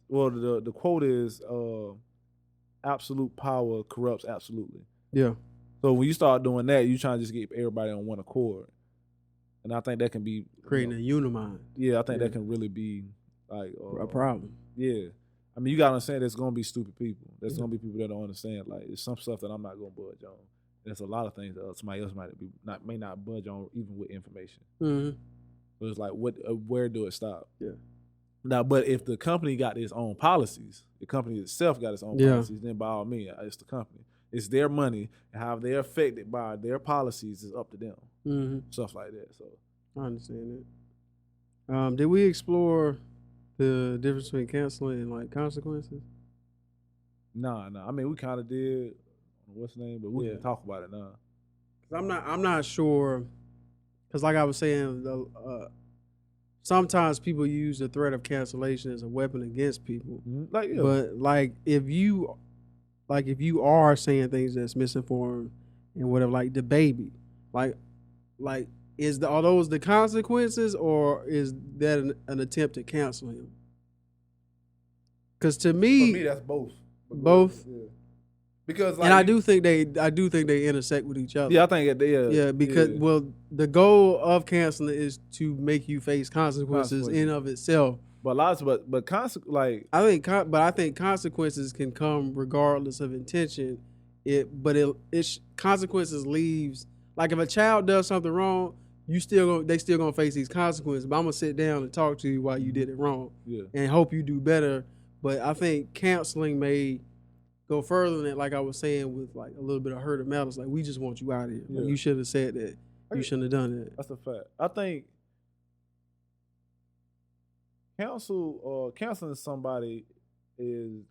well, the quote is absolute power corrupts absolutely. Yeah. So when you start doing that, you trying to just get everybody on one accord, and I think that can be creating a unimind. Yeah, I think that can really be like a problem. Yeah, I mean, you gotta understand there's gonna be stupid people. There's gonna be people that don't understand. Like, there's some stuff that I'm not gonna budge on. There's a lot of things that somebody else may not budge on, even with information. So it's like, where do it stop? Yeah. Now, but if the company got its own policies, the company itself got its own policies, then by all means, it's the company. It's their money, and how they're affected by their policies is up to them. Stuff like that. So I understand that. Did we explore the difference between canceling and like consequences? Nah. I mean, we kind of did. What's the name? But we can talk about it now. Cause I'm not sure. Cause like I was saying, sometimes people use the threat of cancellation as a weapon against people. But like if you are saying things that's misinformed and whatever, like the baby, like are those the consequences, or is that an attempt to cancel him? Because to me, for me, that's both. Both. Yeah. Because like, and I do think they intersect with each other. Yeah, I think because the goal of canceling is to make you face consequences in of itself. But I think consequences can come regardless of intention. Consequences leaves, like if a child does something wrong, they still gonna face these consequences. But I'm gonna sit down and talk to you while you did it wrong, and hope you do better. But I think canceling may go further than that, like I was saying, with like a little bit of hurt or malice. Like, we just want you out of here. Like, you should have said that. You shouldn't have done that. That's a fact. I think canceling somebody is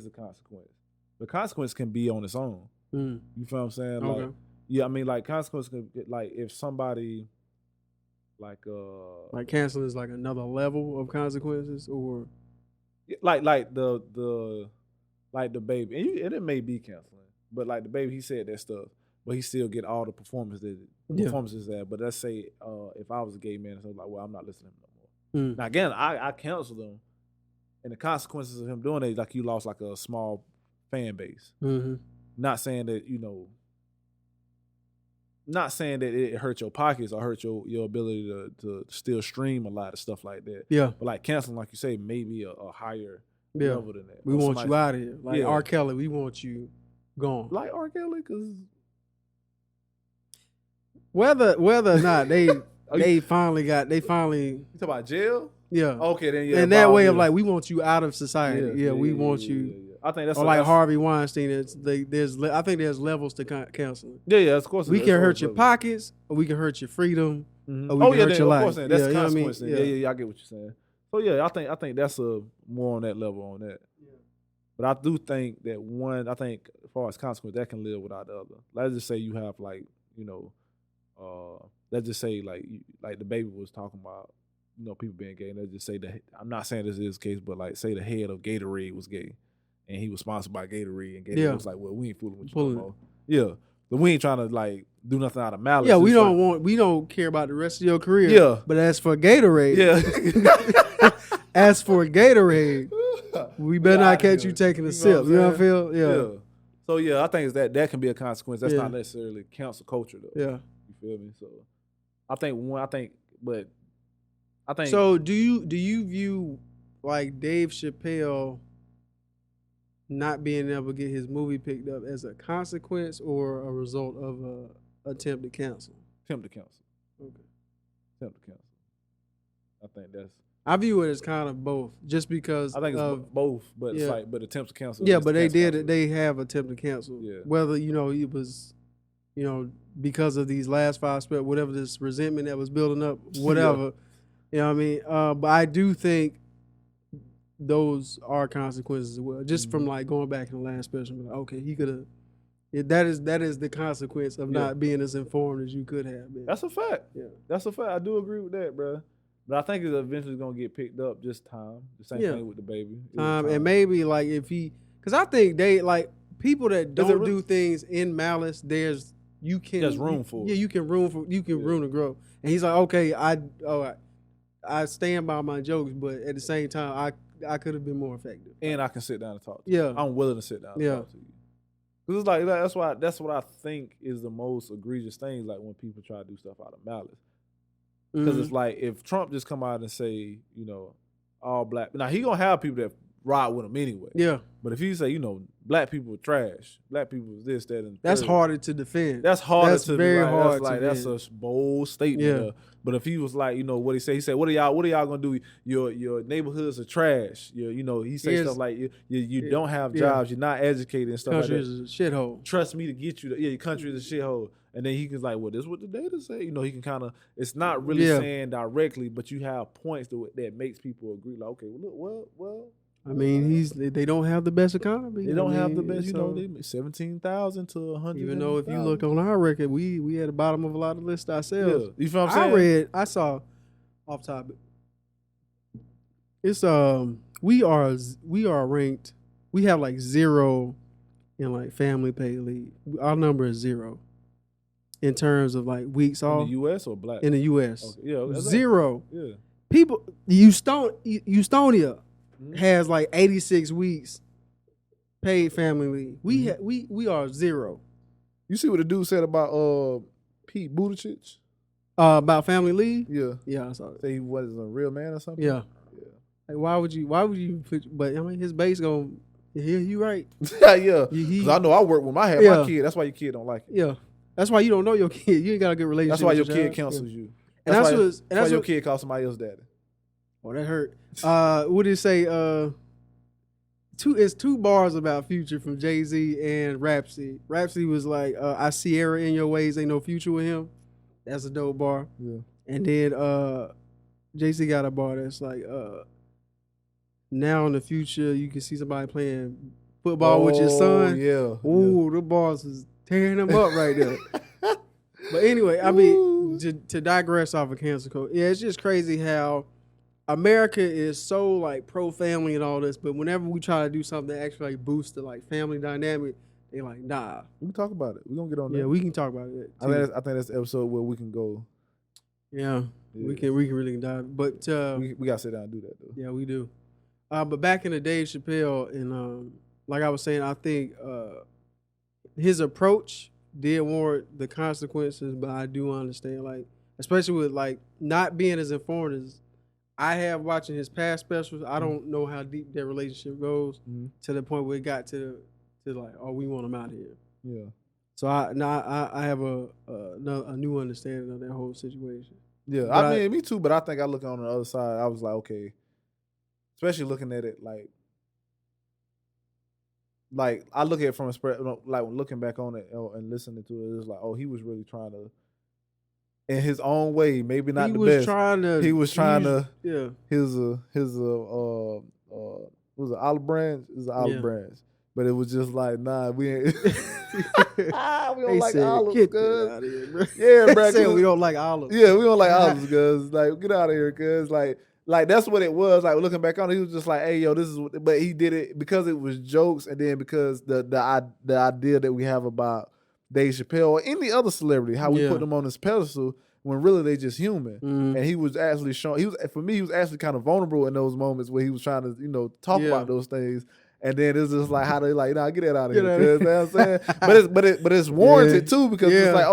the consequence. The consequence can be on its own. You feel what I'm saying? Okay. Like, yeah, I mean, like consequence can, like if somebody like canceling is like another level of consequences, or like the baby, and it may be canceling, but like the baby, he said that stuff, but he still get all the performances there. But let's say if I was a gay man, so like, well, I'm not listening to him no more. Now again, I canceled him, and the consequences of him doing it, like you lost like a small fan base. Not saying that not saying that it hurt your pockets or hurt your ability to still stream a lot of stuff like that. Yeah. But like canceling, like you say, maybe a higher level than that. We want you out of here. Like R. Kelly, we want you gone. Like R. Kelly, because whether or not they finally you talking about jail? Yeah. Okay, then yeah. And that way of like, we want you out of society. Yeah, we want you. Yeah. I think that's or like Harvey Weinstein. I think there's levels to counseling. Yeah, of course. We can hurt your pockets, or we can hurt your freedom, or we can hurt your life. That's the consequence. I get what you're saying. So yeah, I think that's more on that level on that. Yeah. But I do think that I think as far as consequence, that can live without the other. Let's just say you have like, let's just say like the baby was talking about, people being gay. And let's just say that, I'm not saying this is the case, but like say the head of Gatorade was gay. And he was sponsored by Gatorade, and Gatorade was like, "Well, we ain't fooling with you no more." Yeah, but we ain't trying to like do nothing out of malice. Yeah, we don't care about the rest of your career. Yeah, but as for Gatorade, we better not catch you taking a sip. You know what I feel? Yeah. So yeah, I think it's that can be a consequence. That's not necessarily cancel culture though. Yeah, you feel me? So I think. So do you view like Dave Chappelle not being able to get his movie picked up as a consequence or a result of a attempt to cancel? Attempt to cancel. Okay. Attempt to cancel. I think that's. I view it as kind of both, just because I think it's both, but it's like, but attempt to cancel. Yeah, but they have attempt to cancel. Yeah. Whether it was, because of these last 5 steps, whatever this resentment that was building up, whatever. You know what I mean? But I do think those are consequences as well. Just from like going back in the last special, like, okay, he could have. That is the consequence of not being as informed as you could have been. That's a fact. Yeah, that's a fact. I do agree with that, bro. But I think it's eventually gonna get picked up. Just time. The same thing with the baby. Time, and maybe like because I think they like people that don't do things in malice. There's room for. Yeah, you can room to grow. And he's like, okay, I stand by my jokes, but at the same time, I could have been more effective. And I can sit down and talk to you. I'm willing to sit down and talk to you. Because it's like, that's what I think is the most egregious thing, like when people try to do stuff out of malice. Because it's like, if Trump just come out and say, all black, now he gonna have people that ride with him anyway. Yeah. But if he say, black people are trash, black people is this, that, and that's harder to defend. That's harder that's to very do. Hard. That's a bold statement. Yeah. But if he was like, what he said, what are y'all gonna do? Your neighborhoods are trash. He says stuff like you don't have jobs, you're not educated and stuff country like that. Country is a shithole. Trust me to get you. Your country is a shithole. And then he can like, well, this is what the data say. He can kind of. It's not really saying directly, but you have points that makes people agree. Like, okay, well. I mean, they don't have the best economy. They don't have the best. They make 17,000 to 100. Even though if you look on our record, we at the bottom of a lot of lists ourselves. Yeah. You feel what I'm saying? I saw off topic. It's we are ranked. We have like 0 in like family paid leave. Our number is 0 in terms of like weeks off. In the U.S. or black? In the U.S. Okay. Yeah, 0. Yeah. People, Estonia has like 86 weeks paid family leave. We are 0. You see what the dude said about Pete Buttigieg? About family leave? Yeah, I saw it. Say he wasn't a real man or something. Yeah. Like why would you? But I mean, his base gonna. Yeah, you right. Yeah. Because I know I work with my kid. That's why your kid don't like it. Yeah. That's why you don't know your kid. You ain't got a good relationship. That's why with your kid counsels you. And that's why your kid calls somebody else daddy. Oh, that hurt. What did it say? It's 2 bars about Future from Jay-Z and Rhapsody. Rhapsody was like, I see error in your ways, ain't no future with him. That's a dope bar. Yeah. And then Jay-Z got a bar that's like, now in the future, you can see somebody playing football with your son. Yeah. Ooh, the bars is tearing him up right there. But anyway, I mean, to digress off of cancel code, it's just crazy how America is so like pro family and all this, but whenever we try to do something that actually like boost the like family dynamic, they like, nah. We can talk about it. We're gonna get on that. Yeah, we can talk about it. I think that's the episode where we can go. Yeah. We can really dive. But we gotta sit down and do that though. Yeah, we do. But back in the Dave Chappelle, and like I was saying, I think his approach did warrant the consequences, but I do understand, like, especially with like not being as informed as I have watching his past specials. I don't know how deep that relationship goes to the point where it got to like, oh, we want him out here. Yeah. So I have a new understanding of that whole situation. Yeah, I mean, me too. But I think I look on the other side. I was like, okay, especially looking at it like I look at it from like looking back on it and listening to it, it's like, oh, he was really trying to, in his own way, maybe not the best. He was trying to. Yeah. His was it olive branch? It was olive branch. But it was just like, nah, we ain't. We don't like olives, cuz. Yeah, bro. Said we don't like olives. Yeah, we don't like olives, cuz. Like, get out of here, cuz. Like that's what it was. Like looking back on it, he was just like, hey, yo, this is what, but he did it because it was jokes, and then because the idea that we have about Dave Chappelle or any other celebrity, how we put them on this pedestal when really they just human. And he was actually showing, for me, he was actually kind of vulnerable in those moments where he was trying to, talk about those things. And then it's just like how they like, nah, get that out of here. You know what I'm saying? but it's warranted too, because it's like,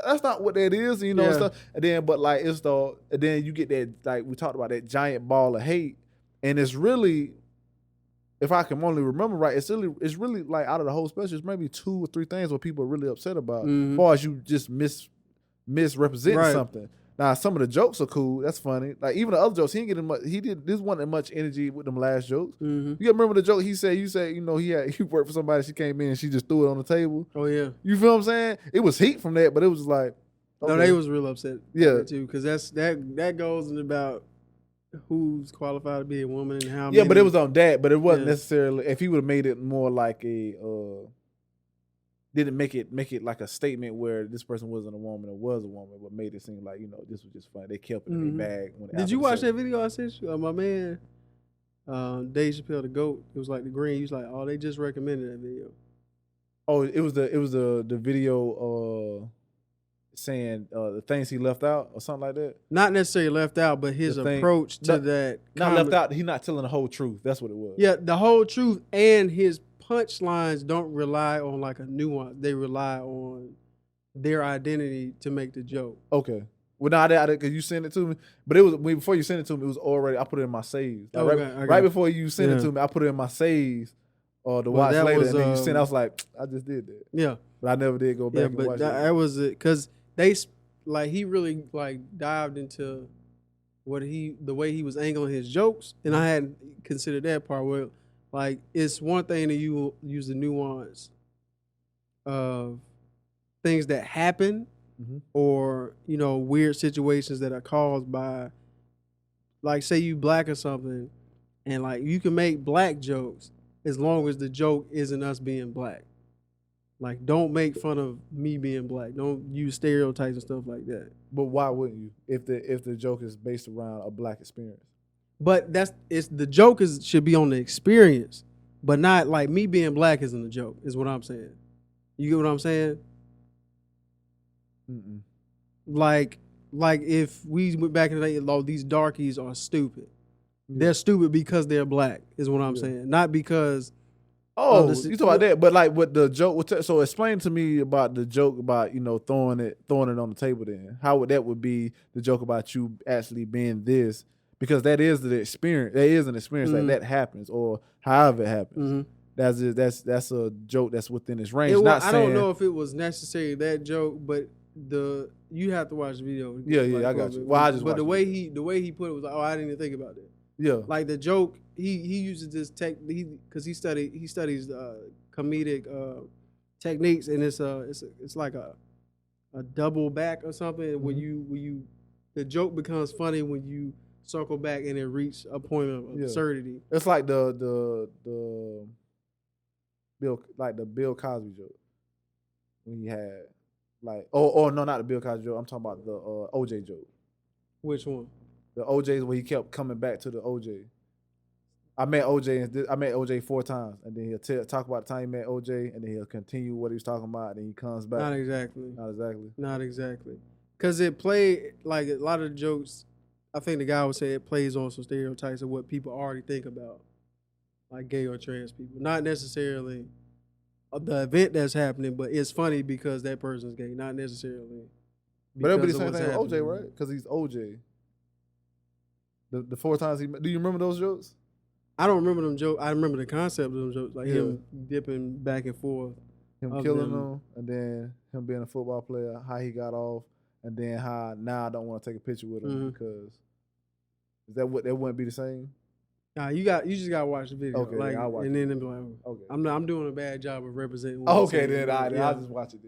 that's not what that is, and stuff. And then and then you get that, like we talked about, that giant ball of hate. And it's really, if I can only remember right, it's really like out of the whole special, it's maybe 2 or 3 things where people are really upset about, as far as you just misrepresenting something. Now, some of the jokes are cool. That's funny. Like, even the other jokes, he didn't get much. This wasn't much energy with them last jokes. You remember the joke he said? You said, he worked for somebody. She came in and she just threw it on the table. Oh yeah. You feel what I'm saying? It was heat from that, but it was like, okay. No, they was real upset. Yeah, too, because that goes in about who's qualified to be a woman and how. Yeah, but it was on that. But it wasn't necessarily. If he would have made it more like a. Didn't make it like a statement where this person wasn't a woman or was a woman, but made it seem like, this was just funny. They kept it in their bag. Did you watch that video I sent you? My man, Dave Chappelle, the GOAT. It was like the green. He was like, oh, they just recommended that video. Oh, it was the video saying the things he left out or something like that. Not necessarily left out, but his approach to that. Not left out. He's not telling the whole truth. That's what it was. Yeah, the whole truth, and his punchlines don't rely on like a nuance. They rely on their identity to make the joke. Okay. Well, no, because you sent it to me, but it was before you sent it to me. It was already, I put it in my saves. Like, right before you sent it to me, I put it in my saves to watch later. And then you sent. I was like, I just did that. Yeah, but I never did go back and watch it. That was it, because he really like dived into the way he was angling his jokes, and I hadn't considered that part where. Like, it's one thing to you use the nuance of things that happen or, weird situations that are caused by, like, say you black or something, and, like, you can make black jokes as long as the joke isn't us being black. Like, don't make fun of me being black. Don't use stereotypes and stuff like that. But why wouldn't you if the joke is based around a black experience? But the joke should be on the experience, but not like me being black isn't a joke, is what I'm saying. You get what I'm saying? Mm-mm. Like if we went back in the day, these darkies are stupid. Yeah. They're stupid because they're black, is what I'm saying. Not because. Oh, you talk about that, but like with the joke. So explain to me about the joke about throwing it on the table. Then how would be the joke about you actually being this? Because that is the experience. That is an experience that happens, or however it happens. That's a joke that's within its range. I don't know if it was necessarily that joke, but you have to watch the video. Yeah, I got you. Well, I just. But the way he put it was like, oh, I didn't even think about that. Yeah, like the joke, he uses this because he studies comedic techniques, and it's like a double back or something. When you the joke becomes funny when you circle back and it reach a point of absurdity. It's like the Bill Cosby joke when he had like no, not the Bill Cosby joke. I'm talking about the OJ joke. Which one? The OJ's where he kept coming back to the OJ. I met OJ 4 times, and then he'll talk about the time he met OJ, and then he'll continue what he was talking about, and then he comes back. Not exactly. Because it played like a lot of the jokes. I think the guy would say it plays on some stereotypes of what people already think about, like gay or trans people. Not necessarily the event that's happening, but it's funny because that person's gay. Not necessarily. But that'll be the same thing with OJ, right? Because he's OJ. The 4 times do you remember those jokes? I don't remember them jokes. I remember the concept of them jokes, like him dipping back and forth. Him killing them, and then him being a football player, how he got off, and then how now I don't want to take a picture with him because that wouldn't be the same? Nah, you just gotta watch the video. Okay, like, I'll watch and it. then be like, okay, I'm doing a bad job of representing. Okay, then I'll just watch it.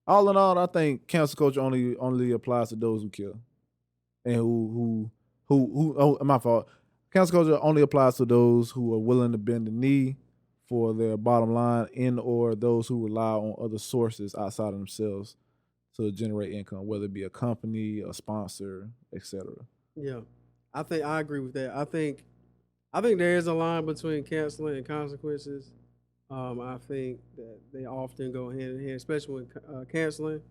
All in all, I think cancel culture only applies to those who kill, and who oh, my fault. Cancel culture only applies to those who are willing to bend the knee for their bottom line, or those who rely on other sources outside of themselves to generate income, whether it be a company, a sponsor, etc. Yeah, I think I agree with that. I think there is a line between canceling and consequences. I think that they often go hand in hand, especially when canceling.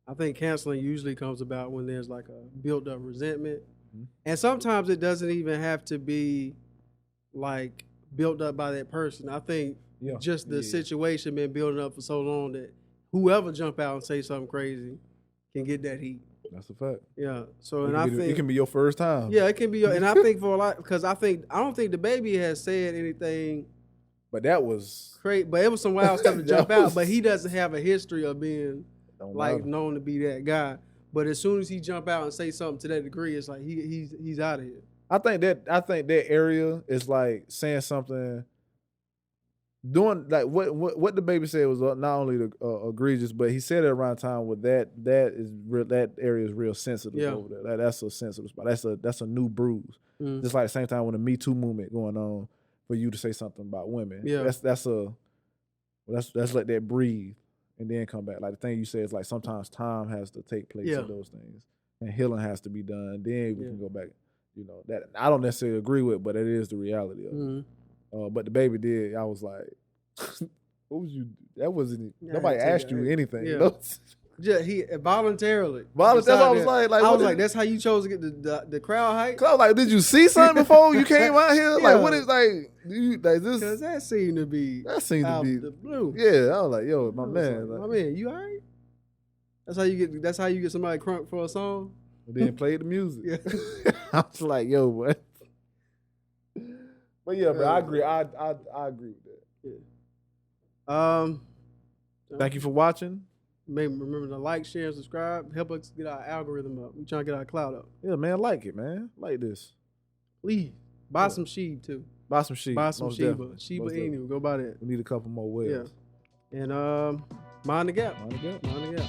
I think canceling usually comes about when there's like a built-up resentment. And sometimes it doesn't even have to be like built up by that person. I think just the situation been building up for so long that whoever jump out and say something crazy can get that heat. That's a fact. Yeah. So it can be your first time. Yeah, it can be. And I think for a lot, because I don't think the baby has said anything. But that was crazy. But it was some wild stuff to jump out. But he doesn't have a history of being known to be that guy. But as soon as he jump out and say something to that degree, it's like he's out of here. I think that area is like saying something, doing like what the baby said was not only egregious, but he said it around time with that is real. That area is real sensitive over there. That's a sensitive spot. That's a new bruise. Just like the same time when the Me Too movement going on, for you to say something about women. Yeah, let's let that breathe. And then come back. Like the thing you said is like sometimes time has to take place in those things, and healing has to be done. And then we can go back. You know that I don't necessarily agree with, but it is the reality of it. But the baby did. I was like, "What was you? That wasn't. Nobody asked you anything. Yeah. Just he voluntarily. That's what I was like. I was like, that's how you chose to get the crowd hype. Cause I was like, did you see something before you came out here? Like, what is like this? Because that seemed to be the blue. Yeah, I was like, yo, my man, my man, you all right? That's how you get somebody crunk for a song. And then play the music. Yeah. I was like, yo, boy. But yeah, bro, I agree. I agree with that. Yeah. Thank you for watching. Remember to like, share, and subscribe. Help us get our algorithm up. We trying to get our clout up. Yeah, man, like it, man. Like this. Please buy some sheep too. Buy some sheep. Buy some Sheba. Sheba Inu. Go buy that. We need a couple more whales. Yeah. And mind the gap. Mind the gap. Mind the gap.